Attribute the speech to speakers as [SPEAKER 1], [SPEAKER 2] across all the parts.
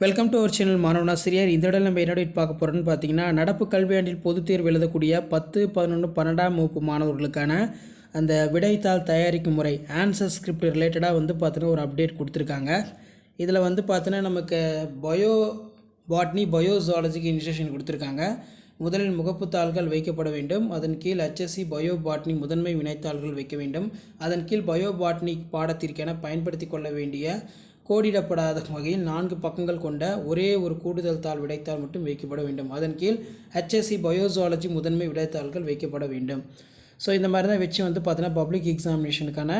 [SPEAKER 1] Welcome to our channel மாணவனாசிரியர். இந்த இடம் நம்ம என்னோட பார்க்க போகிறோன்னு பார்த்தீங்கன்னா, நடப்பு கல்வியாண்டில் பொதுத் தேர்வு எழுதக்கூடிய 10, 11, 12ஆம் வகுப்பு மாணவர்களுக்கான அந்த விடைத்தாள் தயாரிக்கும் முறை ஆன்சர் ஸ்கிரிப்ட் ரிலேட்டடாக பார்த்தீங்கன்னா ஒரு அப்டேட் கொடுத்துருக்காங்க. இதில் பார்த்தீங்கன்னா நமக்கு பாட்னி பயோஜுவாலஜிக்கு இன்ஸ்ட்ரக்ஷன் கொடுத்துருக்காங்க. முதலில் முகப்புத்தாள்கள் வைக்கப்பட வேண்டும். அதன் கீழ் HSC பாட்னி முதன்மை வினைத்தாள்கள் வைக்க வேண்டும். அதன் கீழ் பாட்னி பாடத்திற்கென பயன்படுத்தி கொள்ள வேண்டிய கோடிடப்படாத வகையில் 4 பக்கங்கள் கொண்ட ஒரே ஒரு கூடுதல் தாள் விடைத்தாள் மட்டும் வைக்கப்பட வேண்டும். அதன் கீழ் HSC பயோஜுவாலஜி முதன்மை விடைத்தாள்கள் வைக்கப்பட வேண்டும். ஸோ இந்த மாதிரி தான் வச்சு பார்த்தீங்கன்னா பப்ளிக் எக்ஸாமினேஷனுக்கான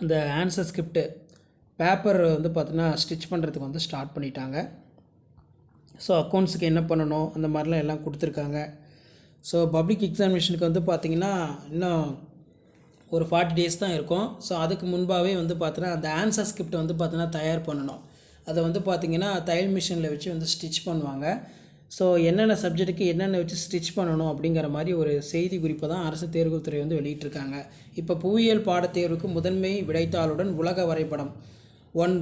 [SPEAKER 1] அந்த ஆன்சர் ஸ்கிரிப்ட் பேப்பர் பார்த்தீங்கன்னா ஸ்டிச் பண்ணுறதுக்கு ஸ்டார்ட் பண்ணிட்டாங்க. ஸோ அக்கௌண்ட்ஸுக்கு என்ன பண்ணணும் அந்த மாதிரிலாம் எல்லாம் கொடுத்துருக்காங்க. ஸோ பப்ளிக் எக்ஸாமினேஷனுக்கு பார்த்திங்கன்னா இன்னும் ஒரு 40 டேஸ் தான் இருக்கும். ஸோ அதுக்கு முன்பாகவே பார்த்தீங்கன்னா அந்த ஆன்சர் ஸ்கிரிப்ட் பார்த்தீங்கன்னா தயார் பண்ணணும். அதை பார்த்திங்கன்னா தையல் மிஷினில் வச்சு ஸ்டிச் பண்ணுவாங்க. ஸோ என்னென்ன சப்ஜெக்ட்டுக்கு என்னென்ன வச்சு ஸ்டிச் பண்ணணும் அப்படிங்கிற மாதிரி ஒரு செய்தி குறிப்பை தான் அரசு தேர்வுத்துறை வெளியிட்டிருக்காங்க. இப்போ புவியியல் பாடத்தேர்வுக்கு முதன்மை விடைத்தாளுடன் உலக வரைபடம்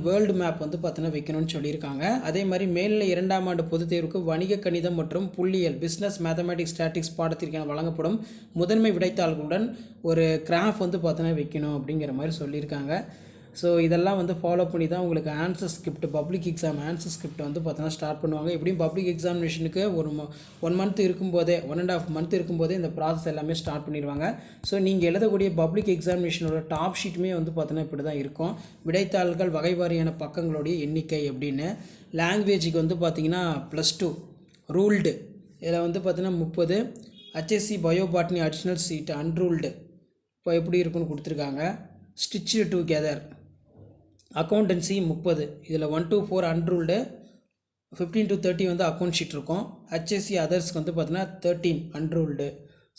[SPEAKER 1] வேர்ல்டு மேப் பார்த்தீங்கன்னா வைக்கணும்னு சொல்லியிருக்காங்க. அதே மாதிரி மேல்நிலை 2ஆம் ஆண்டு பொதுத் தேர்வுக்கு வணிக கணிதம் மற்றும் புள்ளியியல் பிஸ்னஸ் மேத்தமேட்டிக்ஸ் ஸ்டாட்டிக்ஸ் பாடத்திற்கான வழங்கப்படும் முதன்மை விடைத்தாள்களுடன் ஒரு கிராஃப் பார்த்தீங்கன்னா வைக்கணும் அப்படிங்கிற மாதிரி சொல்லியிருக்காங்க. ஸோ இதெல்லாம் ஃபாலோ பண்ணி தான் உங்களுக்கு answer script public exam answer script பார்த்தீங்கன்னா ஸ்டார்ட் பண்ணுவாங்க. எப்படியும் பப்ளிக் எக்ஸாமினேஷனுக்கு ஒரு 1 மந்த் இருக்கும்போதே 1.5 மந்த் இருக்கும்போதே இந்த ப்ராசஸ் எல்லாமே ஸ்டார்ட் பண்ணிடுவாங்க. ஸோ நீங்கள் எழுதக்கூடிய பப்ளிக் எக்ஸாமினேஷனோட டாப் ஷீட்டுமே பார்த்தீங்கன்னா இப்படி தான் இருக்கும். விடைத்தாள்கள் வகை வாரியான பக்கங்களுடைய எண்ணிக்கை அப்படின்னு. லாங்குவேஜுக்கு பார்த்தீங்கன்னா +2 ரூல்டு இதில் பார்த்தீங்கன்னா 30. HSC botany additional sheet unruled இப்போ எப்படி இருக்குன்னு கொடுத்துருக்காங்க. Stitch together accountancy 30. இதில் 1 to 4 unruled, 15 to 30 account sheet இருக்கும். HSC அதர்ஸ்க்கு பார்த்தீங்கன்னா 13 அன்ரூல்டு.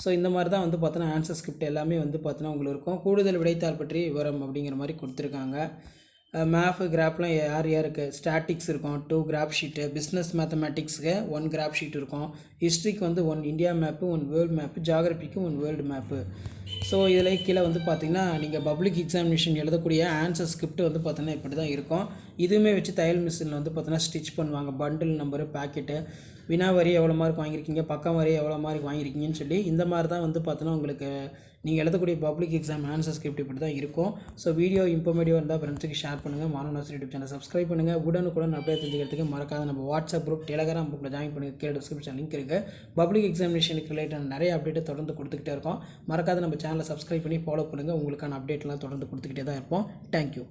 [SPEAKER 1] ஸோ இந்த மாதிரி தான் பார்த்தீங்கன்னா ஆன்சர் ஸ்கிரிப்ட் எல்லாமே பார்த்தீங்கன்னா உங்களுக்கு இருக்கும். கூடுதல் விடைத்தாள் பற்றி விவரம் அப்படிங்கிற மாதிரி கொடுத்துருக்காங்க. மேஃபு கிராஃப்லாம் யாருக்கு ஸ்டாட்டிக்ஸ் இருக்கும் 2 கிராஃப் ஷீட்டு, பிஸ்னஸ் மேத்தமேட்டிக்ஸுக்கு 1 கிராஃப் ஷீட் இருக்கும். ஹிஸ்ட்ரிக்கு 1 இந்தியா மேப்பு, 1 வேர்ல்டு மேப்பு, ஜாகிரபிக்கு 1 வேர்ல்டு மேப்பு. ஸோ இதில் கீழே பார்த்திங்கன்னா நீங்கள் பப்ளிக் எக்ஸாமினேஷன் எழுதக்கூடிய ஆன்சர் ஸ்கிரிப்ட் பார்த்தீங்கன்னா இப்படி தான் இருக்கும். இதுவுமே வச்சு தையல் மிஷினில் பார்த்தீங்கன்னா ஸ்டிச் பண்ணுவாங்க. பண்டில் நம்பரு, பேக்கெட்டு, வினா வரி எவ்வளோ மார்க் வாங்கியிருக்கீங்க, பக்கம் வரி எவ்வளோ மார்க் வாங்கியிருக்கீங்கன்னு சொல்லி இந்த மாதிரி தான் பார்த்தீங்கன்னா உங்களுக்கு நீங்கள் எழுதக்கூடிய பப்ளிக் எக்ஸாம் ஆன்சர் ஸ்கிரிப்ட் இப்படி தான் இருக்கும். ஸோ வீடியோ இன்ஃபர்மேட்டிவாக இருந்தால் ஃப்ரெண்ட்ஸுக்கு ஷேர் பண்ணுங்கள். மாணவனாசிரியர் யூடியூப் சேனல் சப்ஸ்கிரைப் பண்ணுங்கள். உடனுக்குடன் அப்டேட் தெரிஞ்சுக்கிறதுக்கு மறக்காத நம்ம வாட்ஸ்அப் குரூப், டெலகிராம் குரூப்பில் ஜாயின் பண்ணுங்கள். கீழே டிஸ்கிரிப்ஷன் லிங்க் இருக்குது. பப்ளிக் எக்ஸாமினேஷனுக்கு ரிலேட்டட் நிறைய அப்டேட்டை தொடர்ந்து கொடுத்துக்கிட்டே இருக்கோம். மறக்காத நம்ம சேனலை சப்ஸ்கிரைப் பண்ணி ஃபாலோ பண்ணுங்கள். உங்களுக்கான அப்டேட்லாம் தொடர்ந்து கொடுத்துக்கிட்டே தான் இருப்போம். தேங்க்யூ.